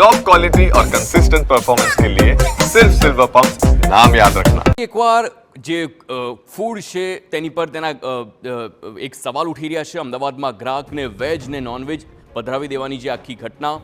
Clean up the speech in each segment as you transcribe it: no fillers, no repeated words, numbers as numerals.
Top quality और consistent performance के लिए सिर्फ सिल्वर पंप नाम याद रखना। એકવાર જે ફૂડ છે તેની પર તેના એક સવાલ ઉઠી રહ્યા છે। અમદાવાદમાં ગ્રાહકને વેજ ને નોનવેજ પધરાવી દેવાની જે આખી ઘટના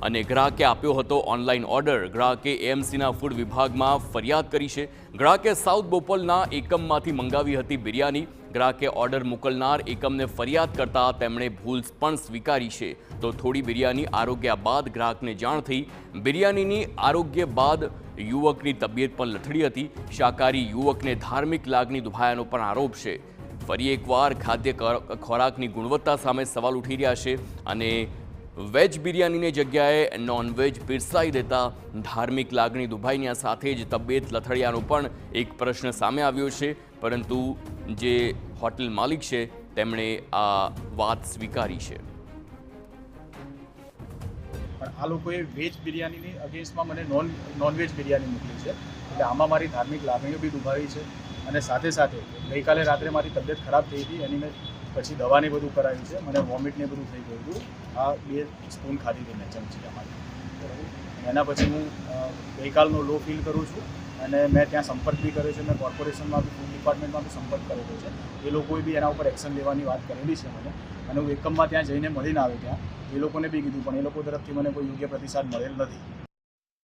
અને ગ્રાહકે આપ્યો હતો ઓનલાઈન ઓર્ડર। ગ્રાહકે એએમસીના ફૂડ વિભાગમાં ફરિયાદ કરી છે। ગ્રાહકે સાઉથ બોપલના એકમમાંથી મંગાવી હતી બિરયાની। ગ્રાહકે ઓર્ડર મોકલનાર એકમને ફરિયાદ કરતા તેમણે ભૂલ પણ સ્વીકારી છે। તો થોડી બિરયાની આરોગ્ય બાદ ગ્રાહકને જાણ થઈ। બિરયાનીની આરોગ્ય બાદ યુવકની તબિયત પણ લથડી હતી। શાકાહારી યુવકને ધાર્મિક લાગણી દુભાયાનો પણ આરોપ છે। ફરી એકવાર ખાદ્ય ખોરાકની ગુણવત્તા સામે સવાલ ઉઠી રહ્યા છે અને વેજ બિરયાનીની જગ્યાએ નોનવેજ પીરસાઈ દેતા ધાર્મિક લાગણી દુભાઈની સાથે જ તબિયત લથડિયાનો પણ એક પ્રશ્ન સામે આવ્યો છે। પરંતુ જે હોટેલ માલિક છે તેમણે આ વાત સ્વીકારી છે। પણ આ લોકોએ વેજ બિરયાનીની અગેન્સ્ટમાં મને નોનવેજ બિરયાની મોકલી છે, એટલે આમાં મારી ધાર્મિક લાગણીઓ બી દુભાવી છે। અને સાથે સાથે ગઈકાલે રાત્રે મારી તબિયત ખરાબ થઈ હતી, એની મેં પછી દવાને બધું કરાવ્યું છે। મને વોમિટને બધું થઈ ગયું હતું। આ 2 સ્પૂન ખાધી હતી મેં ચમચીમાંથી, બરાબર। એના પછી હું ગઈકાલનો લો ફીલ કરું છું અને મેં ત્યાં સંપર્ક બી કર્યો છે। મેં કોર્પોરેશનમાં બી ફૂડ ડિપાર્ટમેન્ટમાં બી સંપર્ક કરેલો છે। એ લોકોએ બી એના ઉપર એક્શન લેવાની વાત કરેલી છે મને, અને હું એકમમાં ત્યાં જઈને મળીને આવ્યો। ત્યાં એ લોકોને બી કીધું, પણ એ લોકો તરફથી મને કોઈ યોગ્ય પ્રતિસાદ મળેલ નથી।